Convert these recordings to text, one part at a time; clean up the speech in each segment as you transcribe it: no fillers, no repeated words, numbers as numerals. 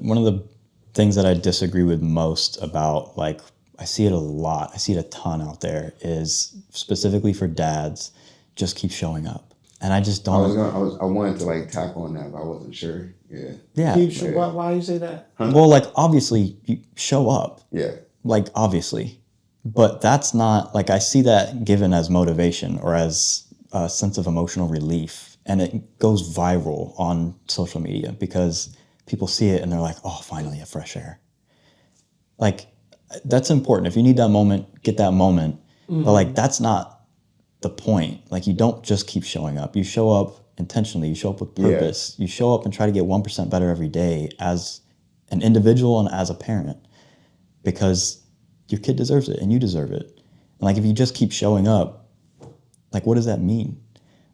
one of the things that I disagree with most about, like, I see it a lot, I see it a ton out there, is specifically for dads, just keep showing up. And I just don't. I wanted to like tackle on that, but I wasn't sure. Yeah. Yeah. Why you say that? Huh? Well, like, obviously, you show up. Yeah. Like, obviously. But that's not, like, I see that given as motivation or as a sense of emotional relief. And it goes viral on social media because people see it and they're like, oh, finally, a fresh air. Like, that's important. If you need that moment, get that moment. Mm-hmm. But, like, that's not the point. Like, you don't just keep showing up. You show up intentionally. You show up with purpose. Yeah. You show up and try to get 1% better every day as an individual and as a parent, because your kid deserves it and you deserve it. And like, if you just keep showing up, like, what does that mean?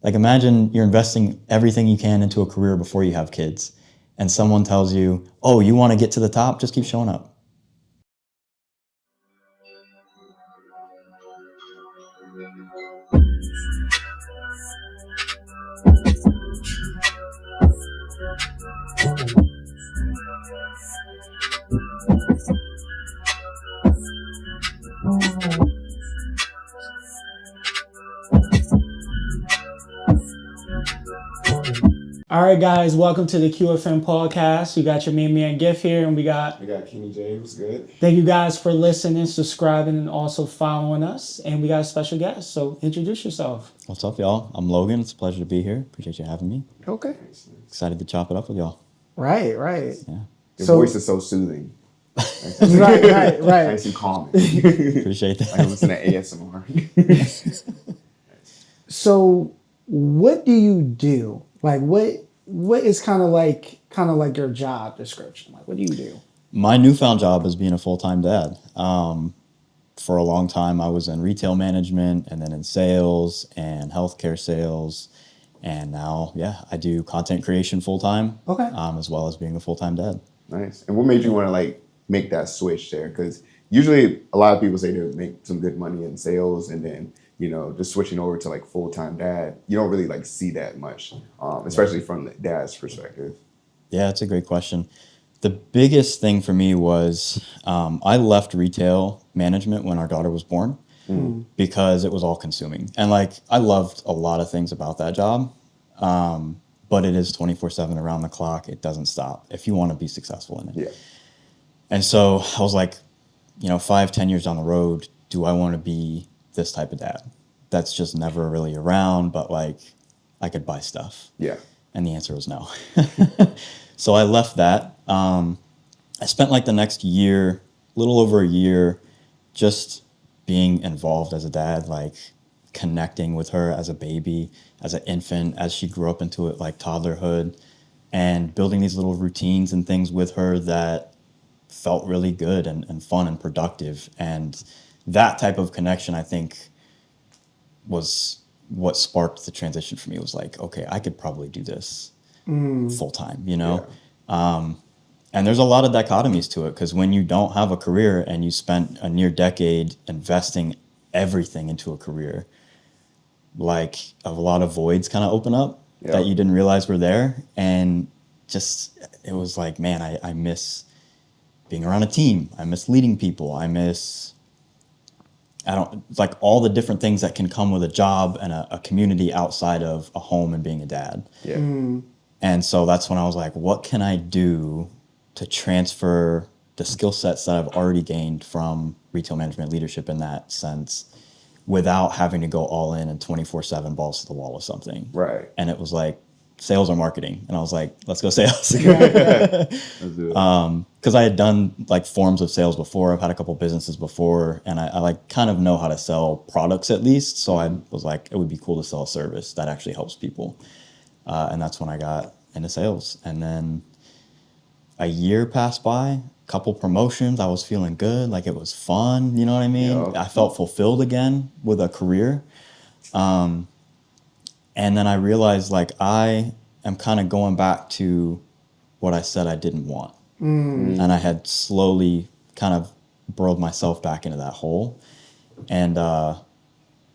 Like, imagine you're investing everything you can into a career before you have kids, and someone tells you, oh, you want to get to the top? Just keep showing up. All right, guys, welcome to the QFM Podcast. You got your main man Giff here, and we got Kenny J. What's good? Thank you guys for listening, subscribing, and also following us. And we got a special guest, so introduce yourself. What's up, y'all? I'm Logan. It's a pleasure to be here. Appreciate you having me. Okay. Excited to chop it up with y'all. Right. Yeah. Your voice is so soothing. Right. Nice and calming. Appreciate that. I listen to ASMR. So, what do you do? Like, what is kind of like your job description? Like, what do you do? My newfound job is being a full-time dad. For a long time, I was in retail management and then in sales and healthcare sales. And now, I do content creation full-time. Okay. As well as being a full-time dad. Nice. And what made you want to like make that switch there? Because usually a lot of people say they make some good money in sales and then, you know, just switching over to like full-time dad, you don't really like see that much, especially from the dad's perspective. Yeah, that's a great question. The biggest thing for me was I left retail management when our daughter was born because it was all consuming. And like, I loved a lot of things about that job, but it is 24/7 around the clock. It doesn't stop if you want to be successful in it. Yeah. And so I was like, 5-10 years down the road, do I want to be this type of dad that's just never really around, but like I could buy stuff? Yeah. And the answer was no. So I left that. I spent like the next year, little over a year, just being involved as a dad, like connecting with her as a baby, as an infant, as she grew up into it, like toddlerhood, and building these little routines and things with her that felt really good and fun and productive. And that type of connection, I think, was what sparked the transition for me. It was like, okay, I could probably do this full time, Yeah. And there's a lot of dichotomies to it, because when you don't have a career and you spent a near decade investing everything into a career, like a lot of voids kind of open up that you didn't realize were there. And just, it was like, man, I miss being around a team. I miss leading people. Like all the different things that can come with a job and a community outside of a home and being a dad. Yeah. And so that's when I was like, what can I do to transfer the skill sets that I've already gained from retail management leadership in that sense without having to go all in and 24/7 balls to the wall with something. Right. And it was like sales or marketing. And I was like, let's go sales. Because I had done like forms of sales before. I've had a couple businesses before, and I like kind of know how to sell products at least. So I was like, it would be cool to sell a service that actually helps people. And that's when I got into sales. And then a year passed by, a couple promotions. I was feeling good. Like it was fun. You know what I mean? Yeah. I felt fulfilled again with a career. And then I realized like I am kind of going back to what I said I didn't want. And I had slowly kind of burrowed myself back into that hole. And I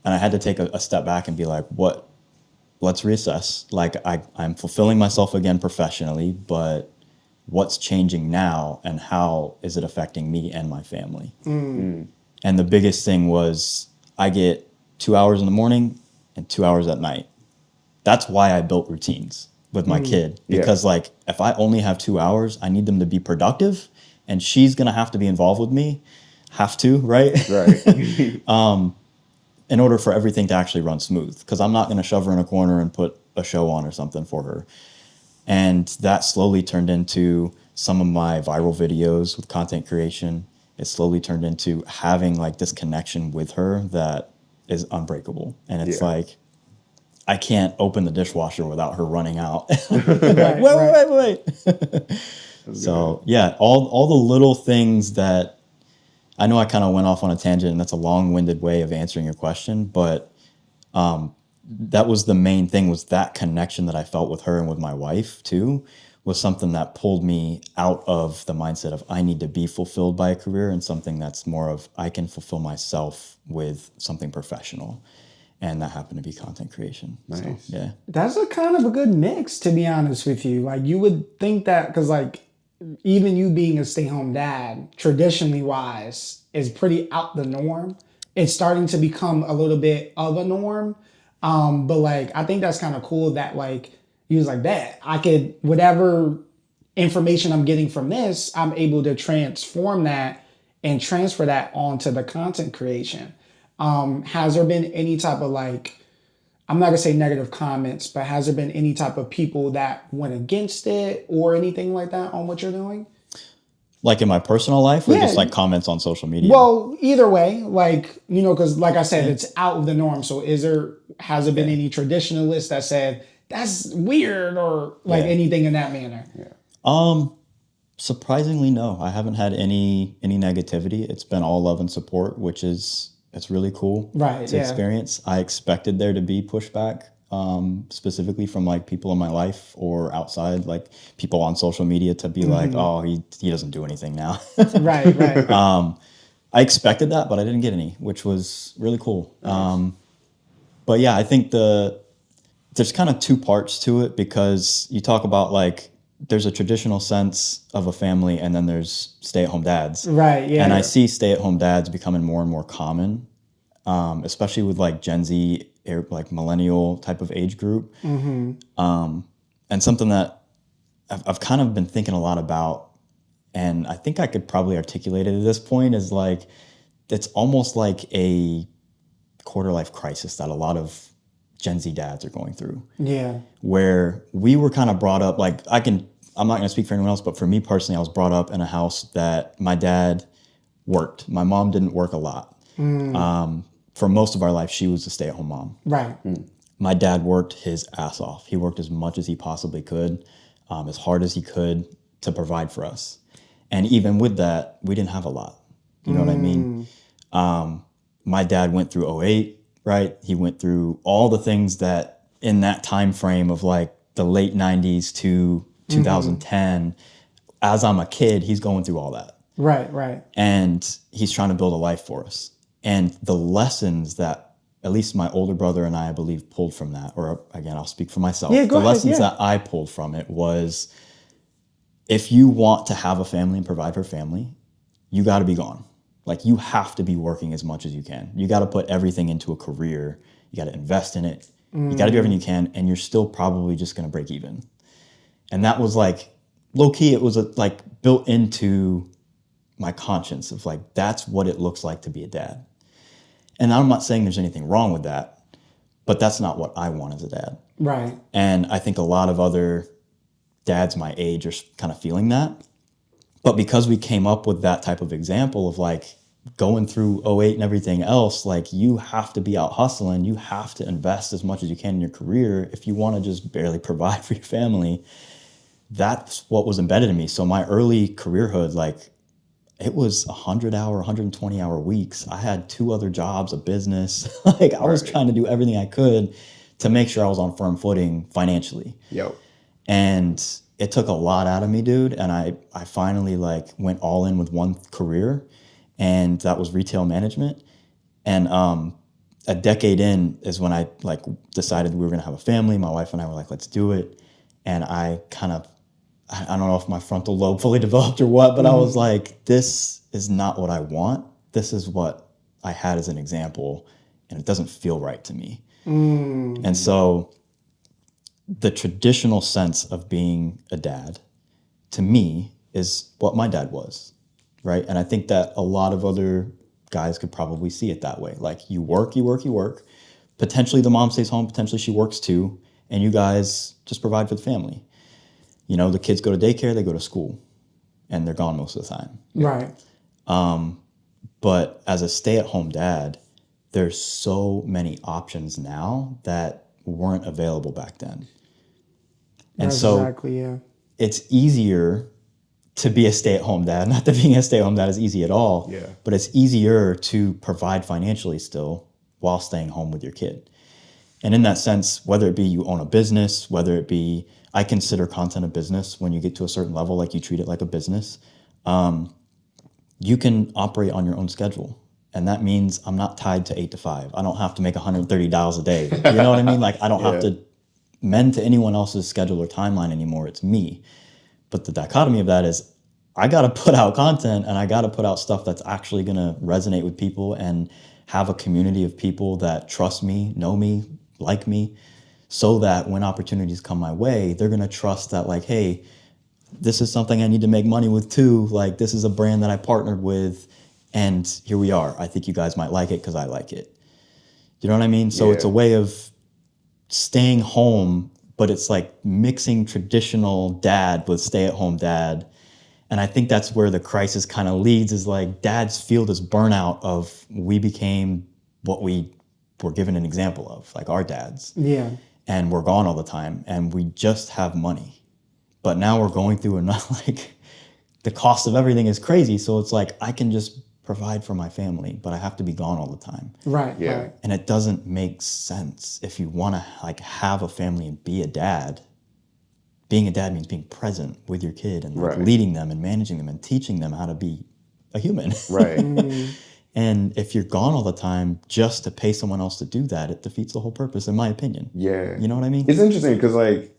had to take a step back and be like, let's reassess. Like I'm fulfilling myself again professionally, but what's changing now and how is it affecting me and my family. And the biggest thing was I get 2 hours in the morning and 2 hours at night. That's why I built routines with my kid, because like if I only have 2 hours, I need them to be productive, and she's gonna have to be involved with me, right? Right. In order for everything to actually run smooth, because I'm not gonna shove her in a corner and put a show on or something for her. And that slowly turned into some of my viral videos with content creation. It slowly turned into having like this connection with her that is unbreakable. And it's like, I can't open the dishwasher without her running out. Right, wait. So yeah, all the little things that, I know I kind of went off on a tangent, and that's a long-winded way of answering your question, but that was the main thing, was that connection that I felt with her and with my wife too, was something that pulled me out of the mindset of I need to be fulfilled by a career, and something that's more of I can fulfill myself with something professional. And that happened to be content creation. Nice. So, yeah. That's a kind of a good mix, to be honest with you. Like you would think that, because like even you being a stay-home dad, traditionally wise, is pretty out the norm. It's starting to become a little bit of a norm. But like I think that's kind of cool that like you was like that. I could, whatever information I'm getting from this, I'm able to transform that and transfer that onto the content creation. Has there been any type of like, I'm not gonna say negative comments, but has there been any type of people that went against it or anything like that on what you're doing? Like in my personal life, or Yeah. just like comments on social media? Well, either way, like, you know, because like I said, it's out of the norm. So has there been any traditionalists that said that's weird or like anything in that manner? Surprisingly, no. I haven't had any negativity. It's been all love and support, which is, it's really cool to experience. I expected there to be pushback, specifically from like people in my life or outside, like people on social media, to be like, oh, he doesn't do anything now. Right. I expected that, but I didn't get any, which was really cool. But yeah, I think there's kind of two parts to it, because you talk about like there's a traditional sense of a family, and then there's stay-at-home dads. Right. Yeah. And I see stay-at-home dads becoming more and more common, especially with like Gen Z, like millennial type of age group. And something that I've kind of been thinking a lot about, and I think I could probably articulate it at this point, is like it's almost like a quarter life crisis that a lot of Gen Z dads are going through. Yeah. Where we were kind of brought up, like I'm not going to speak for anyone else, but for me personally, I was brought up in a house that my dad worked. My mom didn't work a lot. For most of our life, she was a stay-at-home mom. Right. My dad worked his ass off. He worked as much as he possibly could, as hard as he could, to provide for us. And even with that, we didn't have a lot. You know what I mean? My dad went through '08, right? He went through all the things that in that time frame of like the late 90s to 2010, as I'm a kid, he's going through all that. Right. And he's trying to build a life for us. And the lessons that at least my older brother and I believe, pulled from that, or again, I'll speak for myself. Yeah, go ahead, lessons that I pulled from it was, if you want to have a family and provide for family, you got to be gone. Like, you have to be working as much as you can. You got to put everything into a career. You got to invest in it. You got to do everything you can, and you're still probably just going to break even. And that was like, low key, it was like built into my conscience of like, that's what it looks like to be a dad. And I'm not saying there's anything wrong with that, but that's not what I want as a dad. Right. And I think a lot of other dads my age are kind of feeling that. But because we came up with that type of example of like going through '08 and everything else, like, you have to be out hustling. You have to invest as much as you can in your career if you want to just barely provide for your family. That's what was embedded in me. So my early careerhood, like, it was 100-hour, 120-hour weeks. I had 2 other jobs, a business. Like, I was trying to do everything I could to make sure I was on firm footing financially. Yep. And it took a lot out of me, dude. And I finally like went all in with one career, and that was retail management. And a decade in is when I like decided we were gonna have a family. My wife and I were like, let's do it. And I I don't know if my frontal lobe fully developed or what, but I was like, this is not what I want. This is what I had as an example, and it doesn't feel right to me. And so the traditional sense of being a dad, to me, is what my dad was, right? And I think that a lot of other guys could probably see it that way. Like, you work. Potentially the mom stays home, potentially she works too, and you guys just provide for the family. You know, the kids go to daycare, they go to school, and they're gone most of the time. Right. But as a stay-at-home dad, there's so many options now that weren't available back then. And That's so exactly, yeah. it's easier to be a stay-at-home dad. Not that being a stay-at-home dad is easy at all, but it's easier to provide financially still while staying home with your kid. And in that sense, whether it be you own a business, whether it be, I consider content a business when you get to a certain level, like you treat it like a business, you can operate on your own schedule. And that means I'm not tied to 8 to 5. I don't have to make $130 a day. You know what I mean? Like, I don't have to mend to anyone else's schedule or timeline anymore. It's me. But the dichotomy of that is I got to put out content, and I got to put out stuff that's actually going to resonate with people and have a community of people that trust me, know me, like me, so that when opportunities come my way, they're going to trust that, like, hey, this is something I need to make money with too. Like, this is a brand that I partnered with, and here we are. I think you guys might like it because I like it. You know what I mean? So it's a way of staying home, but it's like mixing traditional dad with stay-at-home dad. And I think that's where the crisis kind of leads, is like dads feel this burnout of, we became what we were given an example of, like our dads. Yeah. And we're gone all the time, and we just have money. But now we're going through like the cost of everything is crazy. So it's like, I can just provide for my family, but I have to be gone all the time. Right. Yeah. Right. And it doesn't make sense. If you want to like have a family and be a dad, being a dad means being present with your kid and like leading them and managing them and teaching them how to be a human. Right. And if you're gone all the time just to pay someone else to do that, it defeats the whole purpose, in my opinion. Yeah. You know what I mean? It's interesting because, like,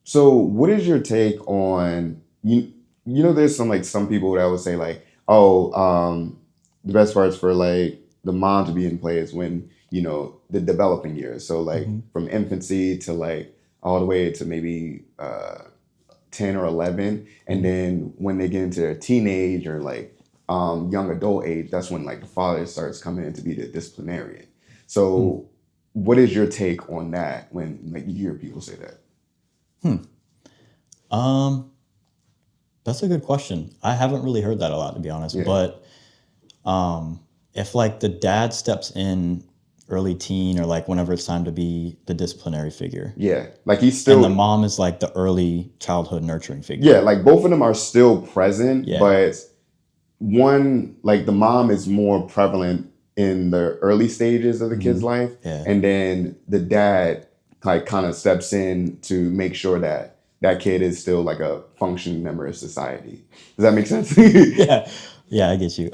so what is your take on, you know, there's some people that would say, like, the best parts for, like, the mom to be in play is when, you know, the developing years. So, like, from infancy to, like, all the way to maybe 10 or 11. And then when they get into their teenage or, like, young adult age, that's when, like, the father starts coming in to be the disciplinarian. So what is your take on that when, like, you hear people say that? That's a good question. I haven't really heard that a lot, to be honest. But if like the dad steps in early teen, or like whenever it's time to be the disciplinary figure. Yeah. Like, he's still, and the mom is like the early childhood nurturing figure. Yeah, like both of them are still present, but one, like the mom is more prevalent in the early stages of the kid's life. And then the dad like kind of steps in to make sure that that kid is still like a functioning member of society. Does that make sense? Yeah, I get you.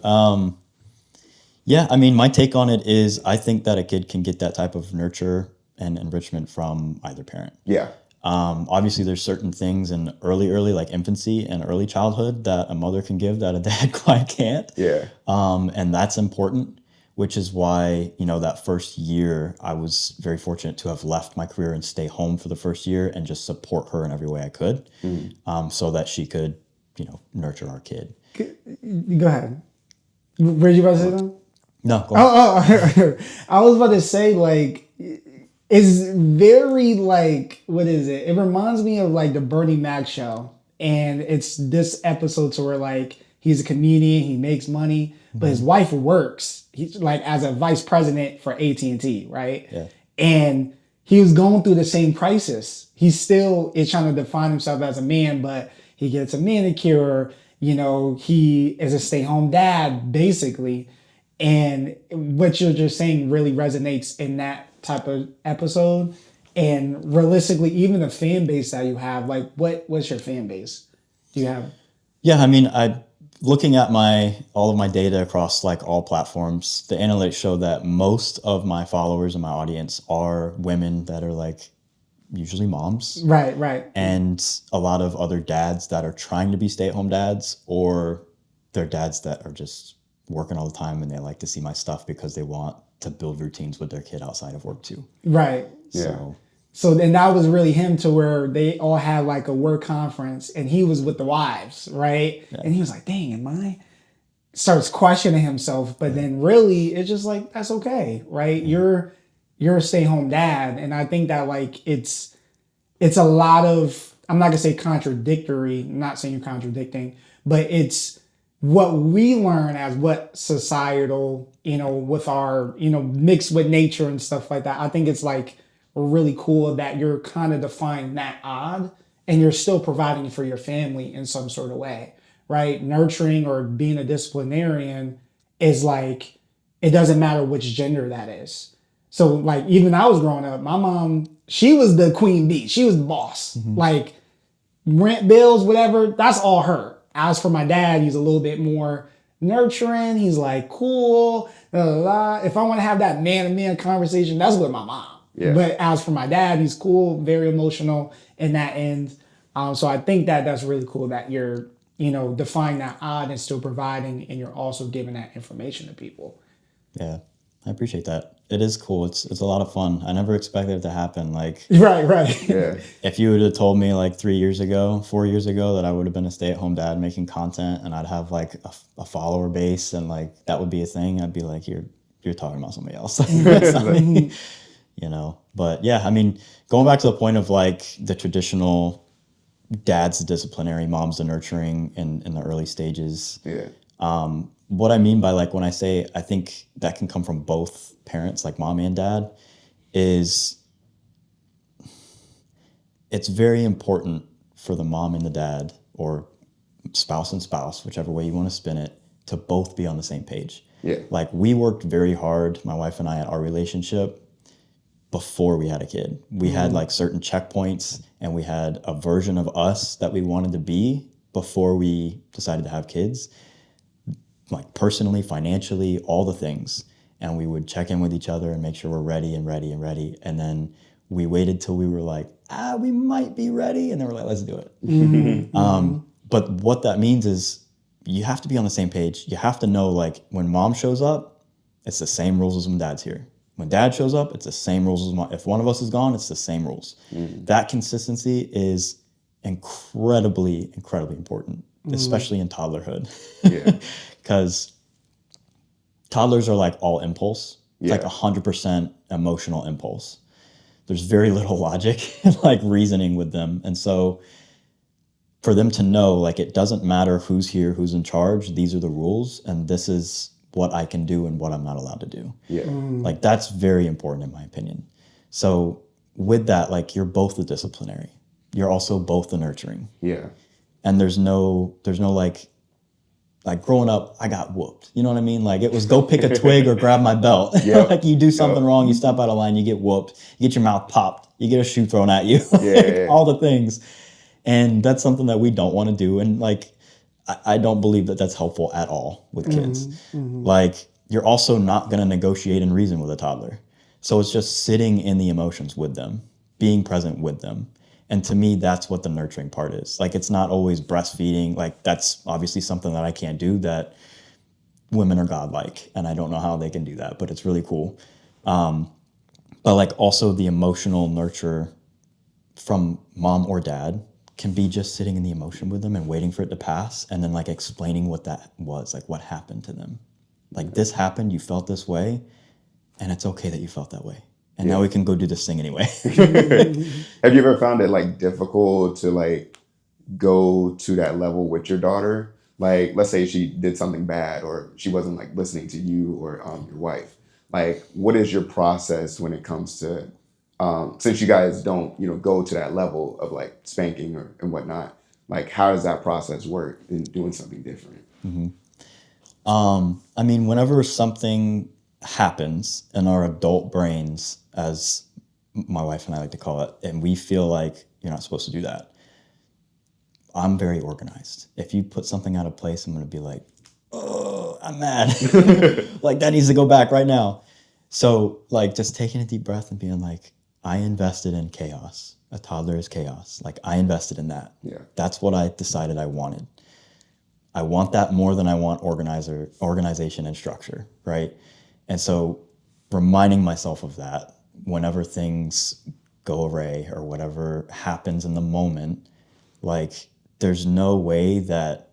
Yeah, I mean, my take on it is I think that a kid can get that type of nurture and enrichment from either parent. Yeah. Obviously, there's certain things in early, like infancy and early childhood that a mother can give that a dad quite can't. Yeah. And that's important, which is why, you know, that first year, I was very fortunate to have left my career and stay home for the first year and just support her in every way I could, so that she could, you know, nurture our kid. Go ahead. Were you about to say that? No, go on. I was about to say, like, it's very, like, what is it? It reminds me of, like, the Bernie Mac show. And it's this episode to where, like, he's a comedian, he makes money, but his wife works. He's, like, as a vice president for AT&T, right? Yeah. And he was going through the same crisis. He still is trying to define himself as a man, but he gets a manicure. You know, he is a stay-home dad, basically. And what you're just saying really resonates in that type of episode. And realistically, even the fan base that you have, like, what's your fan base? Do you have? Yeah, I mean, looking at all of my data across like all platforms, the analytics show that most of my followers and my audience are women that are like usually moms. Right. And a lot of other dads that are trying to be stay-at-home dads, or they're dads that are just working all the time and they like to see my stuff because they want to build routines with their kid outside of work too. Right. So then that was really him, to where they all had like a work conference and he was with the wives, right? Yeah. And he was like, dang, am I? Starts questioning himself, but then really it's just like, that's okay, right? You're a stay-home dad. And I think that like it's a lot of, I'm not gonna say contradictory, I'm not saying you're contradicting, but it's what we learn as what societal, with our, mixed with nature and stuff like that. I think it's like really cool that you're kind of defying that odd and you're still providing for your family in some sort of way, right? Nurturing or being a disciplinarian is like, it doesn't matter which gender that is. So like, even I was growing up, my mom, she was the queen bee. She was the boss. Like rent, bills, whatever, that's all her. As for my dad, he's a little bit more nurturing. He's like, cool, blah, blah, blah. If I want to have that man-to-man conversation, that's with my mom. Yeah. But as for my dad, he's cool, very emotional in that end. So I think that that's really cool that you're, defying that odd and still providing, and you're also giving that information to people. Yeah, I appreciate that. It is cool. It's a lot of fun. I never expected it to happen. Like, right. Yeah. If you would have told me like 4 years ago, that I would have been a stay-at-home dad making content and I'd have like a follower base and like that would be a thing, I'd be like, you're talking about somebody else. That's not me. But yeah, I mean, going back to the point of like the traditional dad's the disciplinary, mom's the nurturing in the early stages. Yeah. What I mean by like when I say I think that can come from both parents, like mom and dad, is it's very important for the mom and the dad, or spouse and spouse, whichever way you want to spin it, to both be on the same page. Yeah. Like we worked very hard, my wife and I, at our relationship before we had a kid. We had like certain checkpoints and we had a version of us that we wanted to be before we decided to have kids. Like personally, financially, all the things. And we would check in with each other and make sure we're ready. And then we waited till we were like, we might be ready. And then we're like, let's do it. But what that means is you have to be on the same page. You have to know, like, when mom shows up, it's the same rules as when dad's here. When dad shows up, it's the same rules as mom. If one of us is gone, it's the same rules. That consistency is incredibly, incredibly important, especially in toddlerhood. Yeah. Because toddlers are like all impulse. It's like 100% emotional impulse. There's very little logic and like reasoning with them. And so for them to know, like, it doesn't matter who's here, who's in charge, these are the rules, and this is what I can do and what I'm not allowed to do. Yeah. Like, that's very important in my opinion. So with that, like, you're both the disciplinary. You're also both the nurturing. Yeah. And there's no like growing up, I got whooped. You know what I mean? Like, it was go pick a twig or grab my belt. Yep. Like, you do something wrong, you step out of line, you get whooped, you get your mouth popped, you get a shoe thrown at you, all the things. And that's something that we don't want to do. And like, I don't believe that that's helpful at all with kids. Like, you're also not going to negotiate and reason with a toddler. So it's just sitting in the emotions with them, being present with them. And to me, that's what the nurturing part is. Like, it's not always breastfeeding. Like, that's obviously something that I can't do, that women are godlike. And I don't know how they can do that, but it's really cool. But like, also the emotional nurture from mom or dad can be just sitting in the emotion with them and waiting for it to pass. And then like explaining what that was, like what happened to them. Like, this happened, you felt this way, and it's okay that you felt that way. And now we can go do this thing anyway. Have you ever found it like difficult to like go to that level with your daughter? Like, let's say she did something bad or she wasn't like listening to you or your wife. Like, what is your process when it comes to, since you guys don't, go to that level of like spanking and whatnot, like, how does that process work in doing something different? I mean, whenever something happens in our adult brains, as my wife and I like to call it, and we feel like you're not supposed to do that, I'm very organized. If you put something out of place, I'm going to be like, oh, I'm mad. Like, that needs to go back right now. So like, just taking a deep breath and being like, I invested in chaos. A toddler is chaos. Like, I invested in that. Yeah. That's what I decided I wanted. I want that more than I want organization and structure, right? And so reminding myself of that whenever things go awry or whatever happens in the moment, like, there's no way that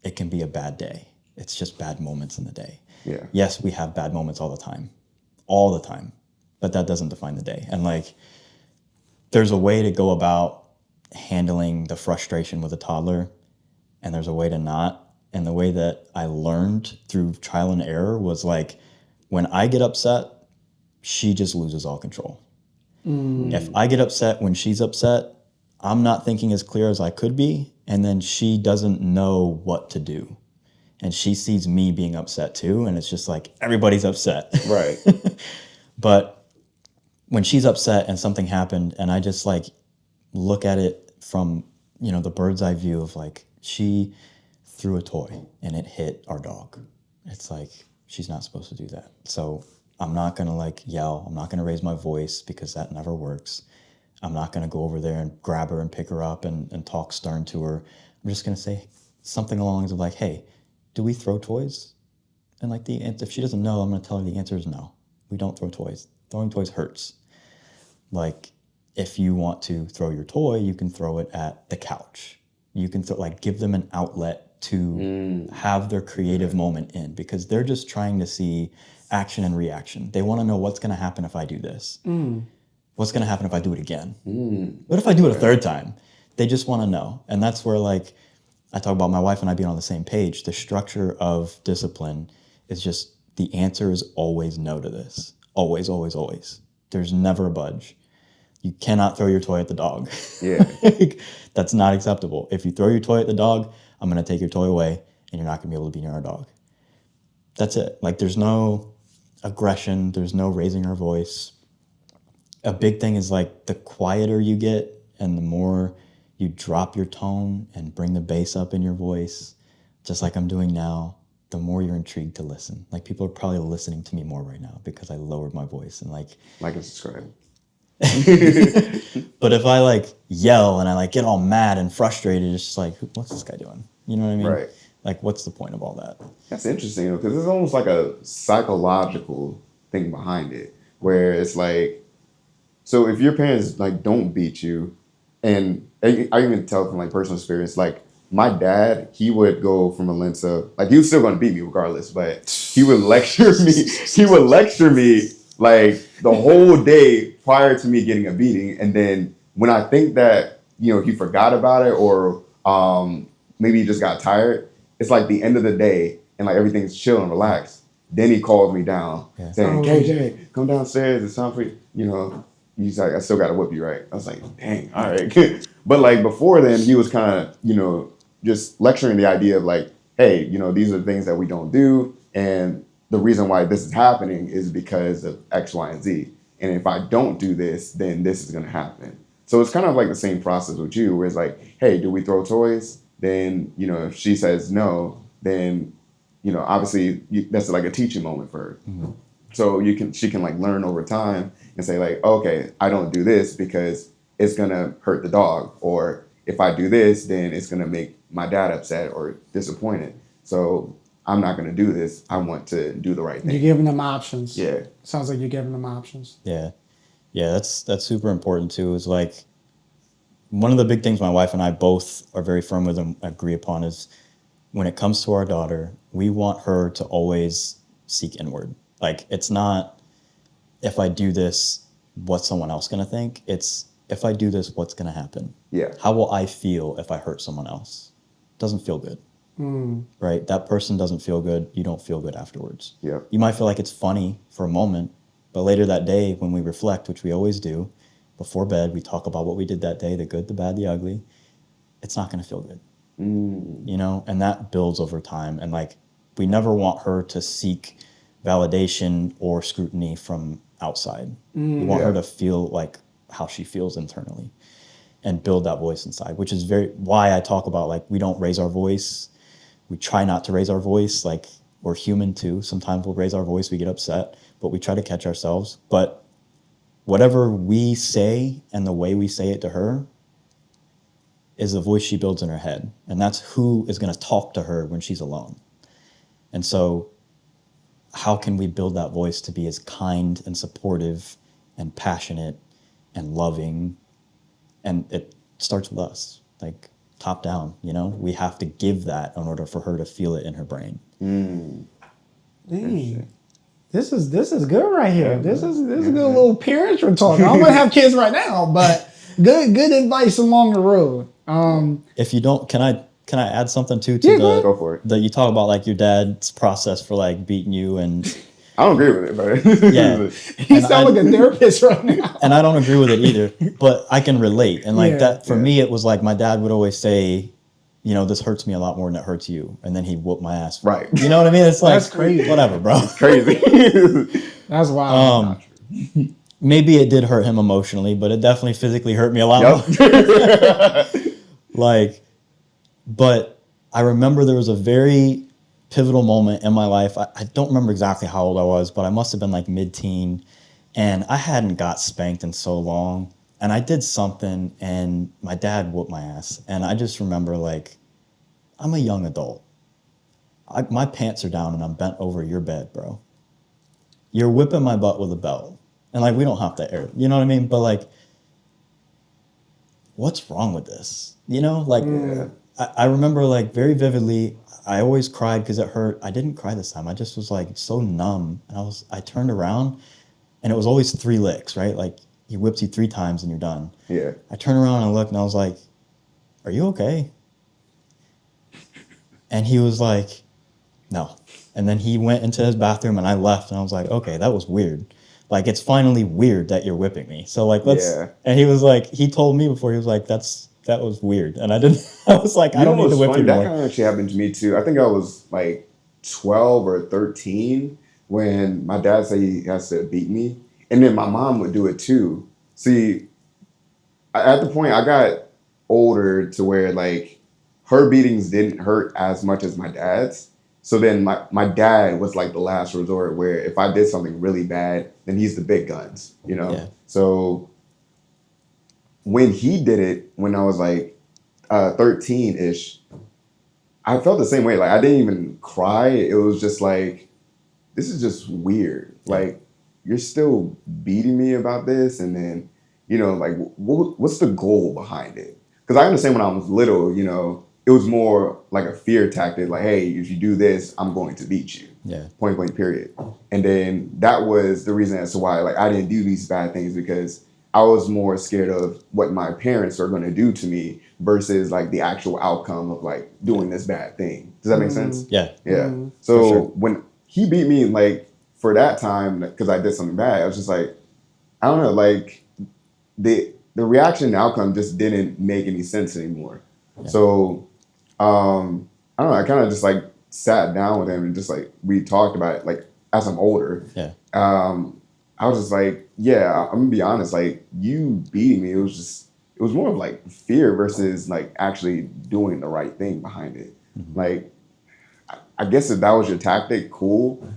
it can be a bad day. It's just bad moments in the day. Yeah. Yes, we have bad moments all the time, but that doesn't define the day. And like, there's a way to go about handling the frustration with a toddler, and there's a way to not. And the way that I learned through trial and error was like, when I get upset, she just loses all control. If I get upset when she's upset, I'm not thinking as clear as I could be, and then she doesn't know what to do. And she sees me being upset too, and it's just like, everybody's upset. Right. But when she's upset and something happened, and I just like look at it from, the bird's eye view of like, she threw a toy and it hit our dog. It's like, she's not supposed to do that. So I'm not gonna like yell. I'm not gonna raise my voice because that never works. I'm not gonna go over there and grab her and pick her up and talk stern to her. I'm just gonna say something along the lines of like, hey, do we throw toys? And like, if she doesn't know, I'm gonna tell her the answer is no. We don't throw toys. Throwing toys hurts. Like, if you want to throw your toy, you can throw it at the couch. You can give them an outlet to have their creative moment in, because they're just trying to see action and reaction. They want to know what's going to happen if I do this. What's going to happen if I do it again? What if I do it a third time? They just want to know. And that's where like I talk about my wife and I being on the same page. The structure of discipline is just, the answer is always no to this. Always, always, always. There's never a budge. You cannot throw your toy at the dog. Yeah. That's not acceptable. If you throw your toy at the dog, I'm going to take your toy away and you're not going to be able to be near our dog. That's it. Like, there's no aggression. There's no raising our voice. A big thing is like, the quieter you get and the more you drop your tone and bring the bass up in your voice, just like I'm doing now, the more you're intrigued to listen. Like, people are probably listening to me more right now because I lowered my voice and like and subscribe. But if I like yell and I like get all mad and frustrated, it's just like, what's this guy doing? You know what I mean? Right. Like, what's the point of all that? That's interesting, because it's almost like a psychological thing behind it, where it's like, so if your parents like don't beat you, and I even tell from like personal experience, like my dad, he would go from a lens of like, he was still going to beat me regardless, but he would lecture me. He would lecture me like the whole day prior to me getting a beating. And then when I think that, he forgot about it, or maybe he just got tired, it's like the end of the day and like everything's chill and relaxed. Then he calls me down saying, KJ, come downstairs. It's time for you. He's like, I still got to whip you, right? I was like, dang, all right. But like before then, he was kind of, just lecturing the idea of like, hey, these are the things that we don't do. And the reason why this is happening is because of X, Y, and Z. And if I don't do this, then this is going to happen. So it's kind of like the same process with you, where it's like, hey, do we throw toys? Then, if she says no, then, obviously that's like a teaching moment for her. Mm-hmm. So she can like learn over time and say like, okay, I don't do this because it's going to hurt the dog. Or if I do this, then it's going to make my dad upset or disappointed. So I'm not going to do this. I want to do the right thing. You're giving them options. Yeah. Sounds like you're giving them options. Yeah. Yeah, that's super important too. Is like, one of the big things my wife and I both are very firm with and agree upon is, when it comes to our daughter, we want her to always seek inward. Like, it's not, if I do this, what's someone else going to think? It's, if I do this, what's going to happen? Yeah. How will I feel if I hurt someone else? Doesn't feel good. Right? That person doesn't feel good. You don't feel good afterwards. Yeah. You might feel like it's funny for a moment, but later that day when we reflect, which we always do, before bed, we talk about what we did that day, the good, the bad, the ugly. It's not going to feel good. And that builds over time. And like, we never want her to seek validation or scrutiny from outside. We want her to feel like how she feels internally and build that voice inside, which is why I talk about like, we don't raise our voice. We try not to raise our voice. Like, we're human too. Sometimes we'll raise our voice, we get upset, but we try to catch ourselves. But whatever we say and the way we say it to her is the voice she builds in her head. And that's who is going to talk to her when she's alone. And so how can we build that voice to be as kind and supportive and passionate and loving? And it starts with us, like top down, you know? We have to give that in order for her to feel it in her brain. Dang. This is good right here. This is good little parents we're talking. I don't want to have kids right now, but good advice along the road. If you don't, can I add something to Go for it. that you talk about, like your dad's process for like beating you, and I don't agree with it, but yeah, He sounds like a therapist right now. and I don't agree with it either, but I can relate. And like Yeah. that for me, it was like my dad would always say, you know, this hurts me a lot more than it hurts you, and then he'd whoop my ass. Right. You know what I mean? It's like That's crazy. Whatever, bro. crazy. That's wild. Maybe it did hurt him emotionally, but it definitely physically hurt me a lot more. Like, but I remember there was a very pivotal moment in my life. I don't remember exactly how old I was, but I must have been like mid-teen, and I hadn't got spanked in so long. And I did something, and my dad whooped my ass. And I just remember, like, I'm a young adult. My pants are down, and I'm bent over your bed, bro. You're whipping my butt with a belt. And, like, we don't have to air it. You know what I mean? But, like, what's wrong with this? You know? Like, I remember, like, very vividly, I always cried because it hurt. I didn't cry this time. I just was, like, so numb. And I turned around, and it was always 3 licks, right? Like, he whips you 3 times and you're done. Yeah. I turned around and I looked and I was like, are you okay? And he was like, no. And then he went into his bathroom and I left and I was like, okay, that was weird. Like, it's finally weird that you're whipping me. So like, and he was like, he told me before, he was like, that was weird. And I was like, I don't need to whip you That more. kind of actually happened to me too. I think I was like 12 or 13 when my dad said he has to beat me. And then my mom would do it too. See, at the point I got older to where like her beatings didn't hurt as much as my dad's. So then my dad was like the last resort where if I did something really bad, then he's the big guns, you know? Yeah. So when he did it, when I was like 13-ish, I felt the same way. Like I didn't even cry. It was just like, this is just weird. Like, you're still beating me about this, and then, you know, like, what's the goal behind it? Because I understand when I was little, you know, it was more like a fear tactic, like, hey, if you do this, I'm going to beat you. Yeah. Point blank, period. And then that was the reason as to why, like, I didn't do these bad things, because I was more scared of what my parents are going to do to me versus like the actual outcome of like doing this bad thing. Does that make sense? Yeah. Yeah. So sure. when he beat me, like, for that time, because I did something bad, I was just like, I don't know, like the reaction and outcome just didn't make any sense anymore. Yeah. So I don't know, I kind of just like sat down with him and just like we talked about it, like as I'm older. Yeah. I was just like, yeah, I'm gonna be honest, like you beating me, it was more of like fear versus like actually doing the right thing behind it. Mm-hmm. Like, I guess if that was your tactic, cool.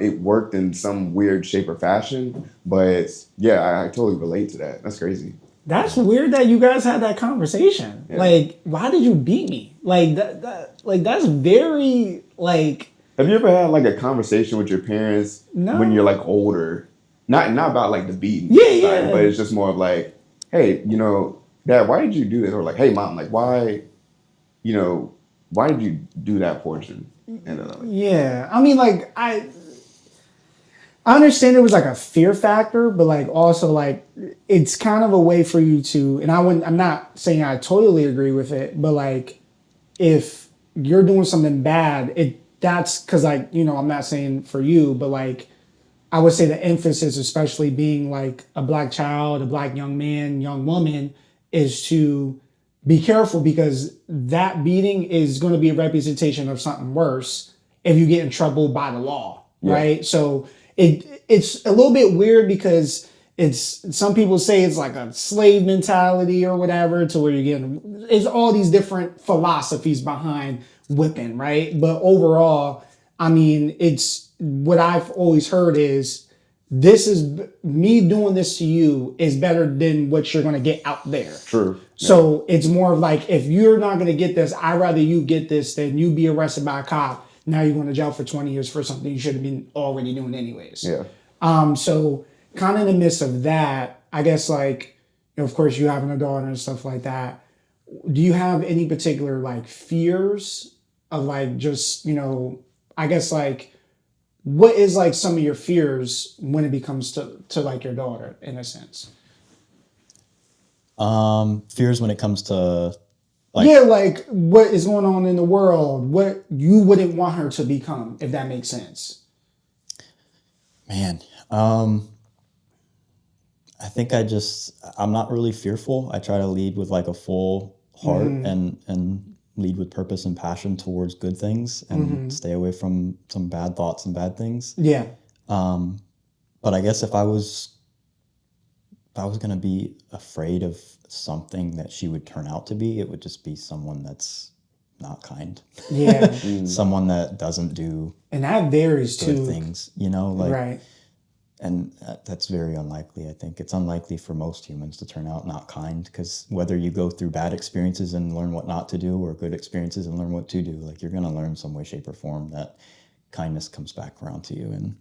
It worked in some weird shape or fashion, but yeah, I totally relate to that. That's crazy. That's weird that you guys had that conversation. Yeah. Like, why did you beat me? Like that's very like. Have you ever had like a conversation with your parents when you're like older? Not about like the beating, but it's just more of like, hey, you know, Dad, why did you do this? Or like, hey, Mom, like, why did you do that portion? Yeah, I mean, like, I understand it was like a fear factor, but like also like it's kind of a way for you to, and I'm not saying I totally agree with it, but like if you're doing something bad, that's because like, you know, I'm not saying for you, but like I would say the emphasis, especially being like a Black child, a Black young man, young woman, is to be careful, because that beating is going to be a representation of something worse if you get in trouble by the law, right? So it's a little bit weird, because some people say it's like a slave mentality or whatever, to where it's all these different philosophies behind whipping, right? But overall, I mean, it's what I've always heard is this is me doing this to you is better than what you're going to get out there. True. So it's more of like, if you're not going to get this, I'd rather you get this than you be arrested by a cop. Now you're going to jail for 20 years for something you should have been already doing anyways. Yeah. So kind of in the midst of that, I guess like, you know, of course you having a daughter and stuff like that. Do you have any particular like fears of like just, you know, I guess like, what is like some of your fears when it becomes to like your daughter in a sense? Fears when it comes to like, yeah, like what is going on in the world, what you wouldn't want her to become, if that makes sense. man, I think I'm not really fearful. I try to lead with like a full heart and lead with purpose and passion towards good things and stay away from some bad thoughts and bad things. Yeah. But I guess if I was going to be afraid of something that she would turn out to be, it would just be someone that's not kind. Yeah. Someone that doesn't do And that varies good too. things, you know, like, Right. and that's very unlikely. I think it's unlikely for most humans to turn out not kind, because whether you go through bad experiences and learn what not to do or good experiences and learn what to do, like you're going to learn some way, shape, or form that kindness comes back around to you. And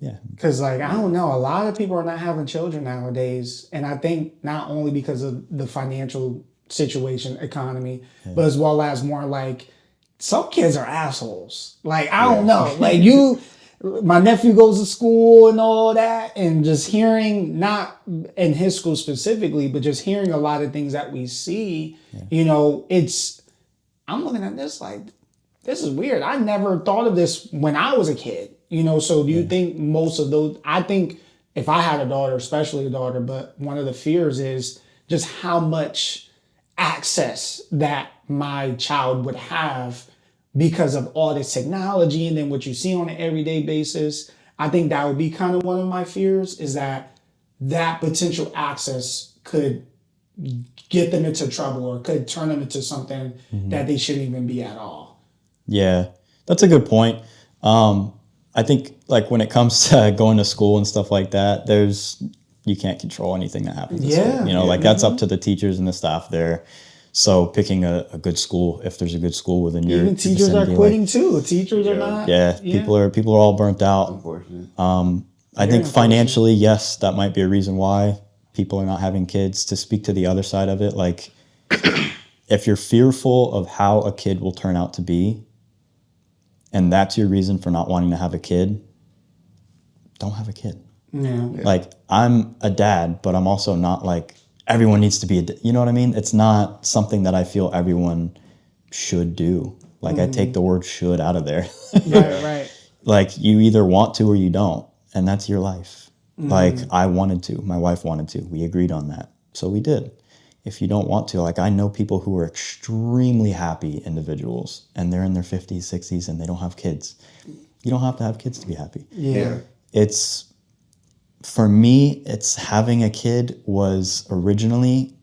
yeah. Because, like, I don't know, a lot of people are not having children nowadays. And I think not only because of the financial situation, economy, but as well as more like some kids are assholes. Like, I don't know. Like, my nephew goes to school and all that, and just hearing, not in his school specifically, but just hearing a lot of things that we see, you know, I'm looking at this like, this is weird. I never thought of this when I was a kid, you know. So do you think most of those, I think if I had a daughter, especially a daughter, but one of the fears is just how much access that my child would have because of all this technology and then what you see on an everyday basis. I think that would be kind of one of my fears, is that potential access could get them into trouble or could turn them into something that they shouldn't even be at all. Yeah, that's a good point. I think like when it comes to going to school and stuff like that, you can't control anything that happens at school. You know, like that's up to the teachers and the staff there. So picking a good school, if there's a good school within your Even teachers vicinity, are quitting too. Teachers are not. Yeah, people are all burnt out. Unfortunate. I think financially, yes, that might be a reason why people are not having kids. To speak to the other side of it, like if you're fearful of how a kid will turn out to be, and that's your reason for not wanting to have a kid, don't have a kid. Yeah. Like, I'm a dad, but I'm also not like everyone needs to be you know what I mean? It's not something that I feel everyone should do. Like, I take the word should out of there. Right. Like, you either want to or you don't, and that's your life. Like, I wanted to, my wife wanted to, we agreed on that, so we did. If you don't want to, like, I know people who are extremely happy individuals and they're in their 50s, 60s, and they don't have kids. You don't have to have kids to be happy. Yeah. For me, it's having a kid was originally,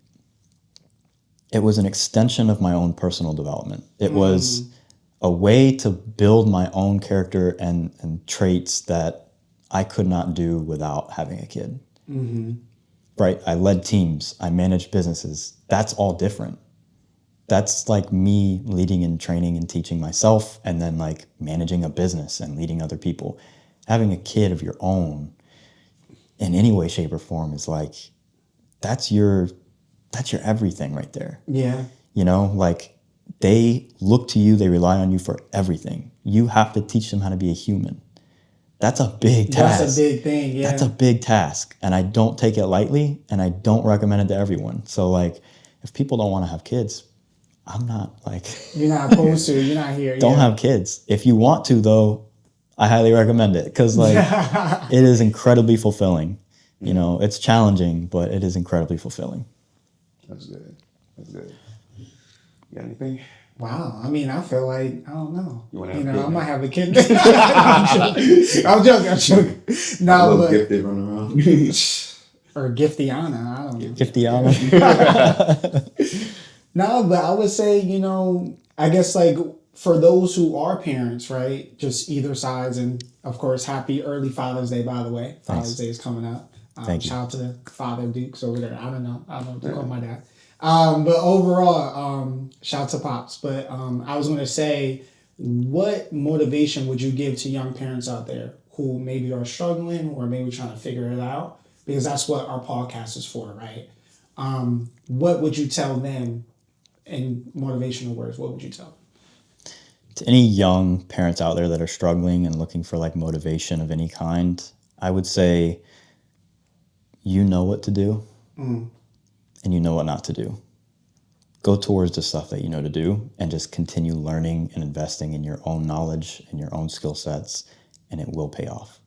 it was an extension of my own personal development. It was a way to build my own character and traits that I could not do without having a kid. Right? I led teams. I managed businesses. That's all different. That's like me leading and training and teaching myself, and then like managing a business and leading other people. Having a kid of your own in any way, shape, or form is like, that's your everything right there. Yeah. You know, like they look to you, they rely on you for everything. You have to teach them how to be a human. That's a big task. That's a big thing, yeah. That's a big task, and I don't take it lightly, and I don't recommend it to everyone. So like, if people don't want to have kids, I'm not like... You're not opposed to, you're not here. Don't have kids. If you want to, though, I highly recommend it, because like, it is incredibly fulfilling. You know, it's challenging, but it is incredibly fulfilling. That's good. You got anything? Wow. I mean, I feel like, I don't know. You wanna have a kid, I man? might have a kid. I'm joking. No, but... Gifted running around. Or Giftiana, I don't know. Giftiana. No, but I would say, you know, I guess like for those who are parents, right? Just either sides, and of course, happy early Father's Day, by the way. Father's Day is coming up. Thank you. Shout out to Father Dukes over there. I don't know what to call my dad. But overall, shout out to Pops. But I was going to say, what motivation would you give to young parents out there who maybe are struggling or maybe trying to figure it out? Because that's what our podcast is for, right? What would you tell them in motivational words? What would you tell them? To any young parents out there that are struggling and looking for like motivation of any kind, I would say, you know what to do and you know what not to do. Go towards the stuff that you know to do and just continue learning and investing in your own knowledge and your own skill sets, and it will pay off.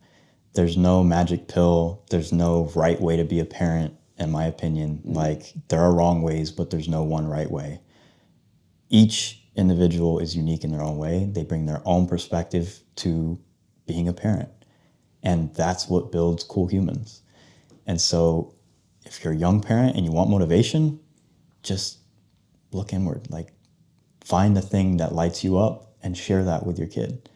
There's no magic pill. There's no right way to be a parent, in my opinion. Like, there are wrong ways, but there's no one right way. Each individual is unique in their own way. They bring their own perspective to being a parent. And that's what builds cool humans. And so if you're a young parent and you want motivation, just look inward. Like, find the thing that lights you up and share that with your kid.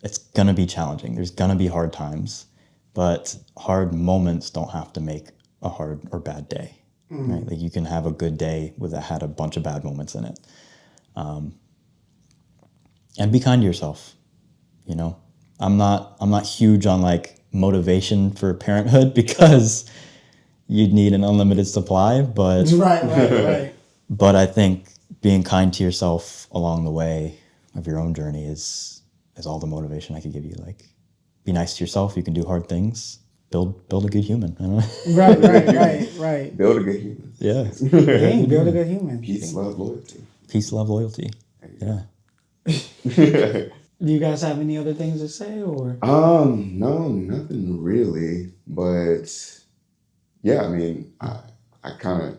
It's going to be challenging. There's going to be hard times, but hard moments don't have to make a hard or bad day. Right? Like, you can have a good day that had a bunch of bad moments in it. And be kind to yourself. You know, I'm not huge on like motivation for parenthood because you'd need an unlimited supply, but Right. but I think being kind to yourself along the way of your own journey is all the motivation I could give you. Like, be nice to yourself. You can do hard things. Build a good human. I don't know. Right. Build a good human. Yeah. Dang, build a good human. Peace, love, loyalty. Peace, love, loyalty. Yeah. Do you guys have any other things to say, or? No, nothing really. But yeah, I mean, I kind of,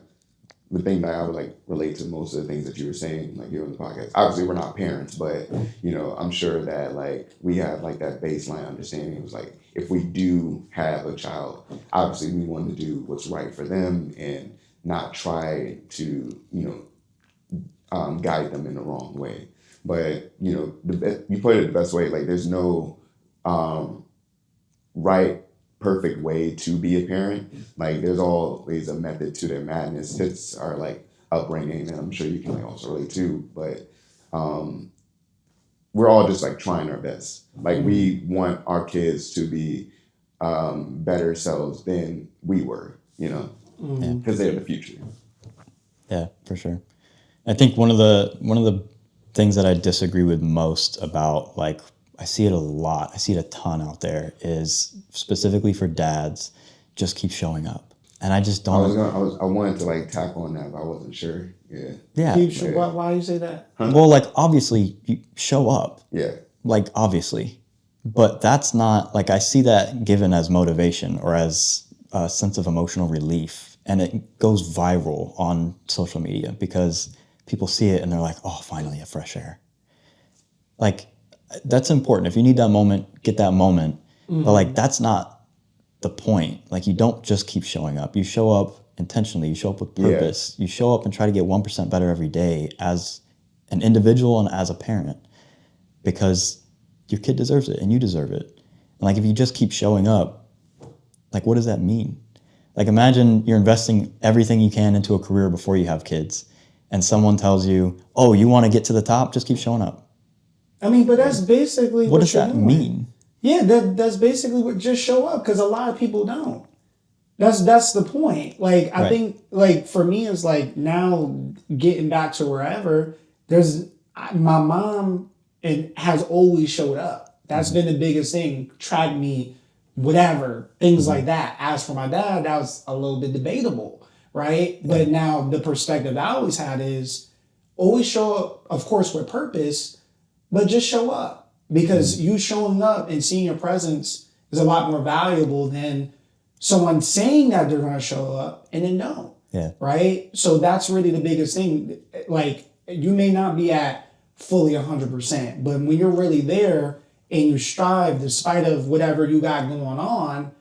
the thing that I would like relate to most of the things that you were saying, like here on the podcast. Obviously, we're not parents, but you know, I'm sure that like we have like that baseline understanding. It was like, if we do have a child, obviously we want to do what's right for them and not try to, you know, guide them in the wrong way. But you know, you put it the best way. Like, there's no right, perfect way to be a parent. Like, there's always a method to their madness. It's our like upbringing, and I'm sure you can like also relate too. But we're all just like trying our best. Like, we want our kids to be better selves than we were. You know, because they're the future. Yeah, for sure. I think one of the things that I disagree with most about, like, I see it a lot, I see it a ton out there, is specifically for dads, just keep showing up. And I just don't. I wanted to like tackle on that, but I wasn't sure. Yeah. Yeah. Why you say that? Well, like, obviously, you show up. Yeah. Like, obviously. But that's not, like, I see that given as motivation or as a sense of emotional relief. And it goes viral on social media because people see it and they're like, oh, finally a fresh air. Like, that's important. If you need that moment, get that moment. But like, that's not the point. Like, you don't just keep showing up. You show up intentionally. You show up with purpose. You show up and try to get 1% better every day as an individual and as a parent, because your kid deserves it and you deserve it. And like, if you just keep showing up, like, what does that mean? Like, imagine you're investing everything you can into a career before you have kids, and someone tells you, oh, you want to get to the top? Just keep showing up. I mean, but that's basically what does that mean? Yeah, that's basically what, just show up, because a lot of people don't. That's the point. Like, I think, like, for me, it's like, now getting back to wherever, my mom has always showed up. That's been the biggest thing. Track me, whatever, things like that. As for my dad, that was a little bit debatable, right? Yeah. But now the perspective I always had is always show up, of course, with purpose, but just show up, because you showing up and seeing your presence is a lot more valuable than someone saying that they're going to show up and then don't. Yeah. Right? So that's really the biggest thing. Like, you may not be at fully 100%, but when you're really there and you strive despite of whatever you got going on,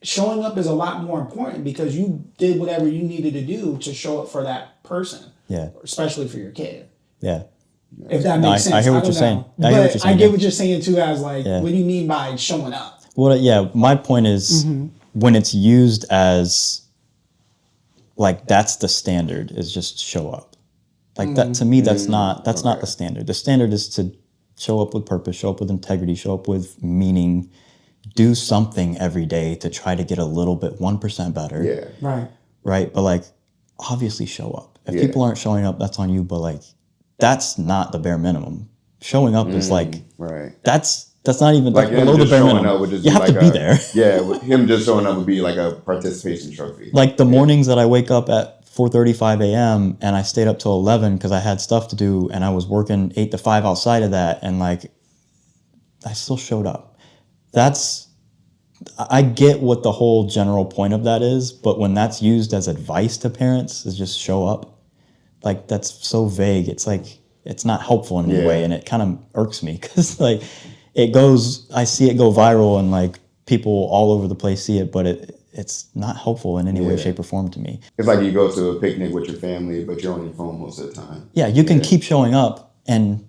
showing up is a lot more important, because you did whatever you needed to do to show up for that person. Yeah. Especially for your kid. Yeah. If that No, makes sense. I hear what don't you're saying. know. I hear what But you're saying, I get yeah. what you're saying too, as like, Yeah. what do you mean by showing up? Well, yeah, my point is when it's used as like that's the standard is just show up. Like that to me, that's not the standard. The standard is to show up with purpose, show up with integrity, show up with meaning, do something every day to try to get a little bit 1% better. Yeah. Right. Right. But like obviously show up. If Yeah. people aren't showing up, that's on you. But like that's not the bare minimum. Showing up is like Right. that's not even Like that's him below the just bare showing minimum. up would just You be have like to be there. Yeah, him just showing up would be like a participation trophy. Like the mornings that I wake up at 4:35 a.m. and I stayed up till 11 because I had stuff to do and I was working 8 to 5 outside of that and like I still showed up. I get what the whole general point of that is, but when that's used as advice to parents is just show up, like that's so vague. It's like it's not helpful in any way, and it kind of irks me because like I see it go viral and like people all over the place see it, but it's not helpful in any way, shape, or form to me. It's like you go to a picnic with your family, but you're on your phone most of the time. Yeah, you can keep showing up and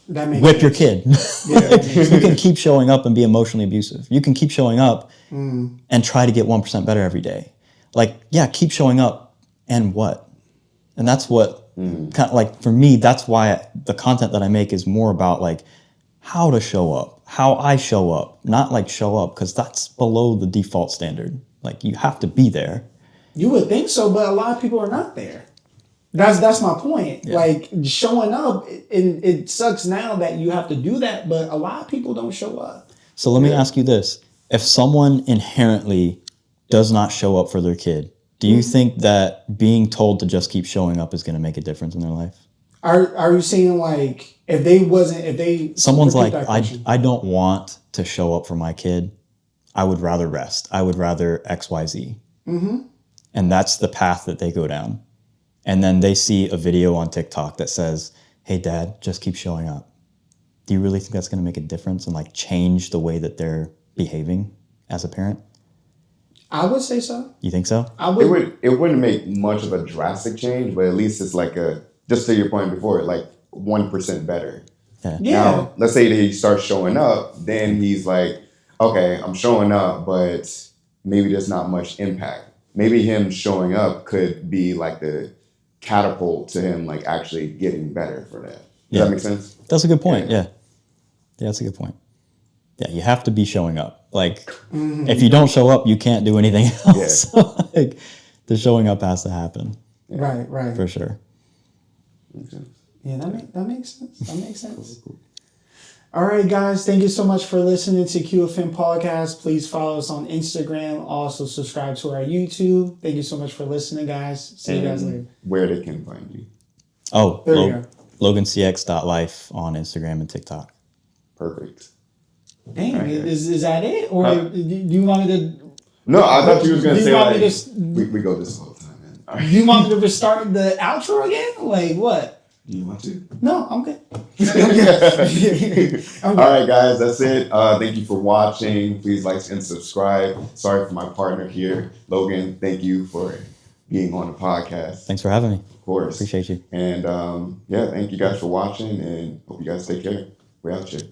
That makes whip your sense. kid. Like, you can keep showing up and be emotionally abusive. You can keep showing up and try to get 1% better every day. Like, yeah, keep showing up and what? And that's what kind of like for me, that's why the content that I make is more about like how to show up, how I show up, not like show up because that's below the default standard. Like you have to be there. You would think so, but a lot of people are not there. That's my point. Yeah. Like showing up, and it sucks now that you have to do that, but a lot of people don't show up. So let me ask you this. If someone inherently does not show up for their kid, do you think that being told to just keep showing up is going to make a difference in their life? Are you saying like if they Someone's repeat like, that question. I don't want to show up for my kid. I would rather rest. I would rather XYZ. And that's the path that they go down. And then they see a video on TikTok that says, hey, dad, just keep showing up. Do you really think that's going to make a difference and like change the way that they're behaving as a parent? I would say so. You think so? I would. It wouldn't make much of a drastic change, but at least it's like just to your point before, like 1% better. Yeah. Yeah. Now, let's say that he starts showing up, then he's like, okay, I'm showing up, but maybe there's not much impact. Maybe him showing up could be like the catapult to him like actually getting better for that. Does that make sense? That's a good point. Yeah. Yeah, that's a good point. Yeah, you have to be showing up. Like, if you don't show up, you can't do anything else. Yeah. So, like, the showing up has to happen Right. for sure. Yeah, that makes sense. That makes sense. All right, guys. Thank you so much for listening to QFM Podcast. Please follow us on Instagram. Also, subscribe to our YouTube. Thank you so much for listening, guys. See you guys later. Where they can find you. Oh, There you go. LoganCX.life on Instagram and TikTok. Perfect. Dang, Okay. is that it? Or do you want me to... No, I thought you was going to Do say you want like, me to we go this whole time, man. All Do right. you want me to start the outro again? Like, what? Do you want to? No, I'm good. I'm All right, guys, that's it. Thank you for watching. Please like and subscribe. Sorry for my partner here, Logan. Thank you for being on the podcast. Thanks for having me. Of course. Appreciate you. And yeah, thank you guys for watching and hope you guys take care. We're out here.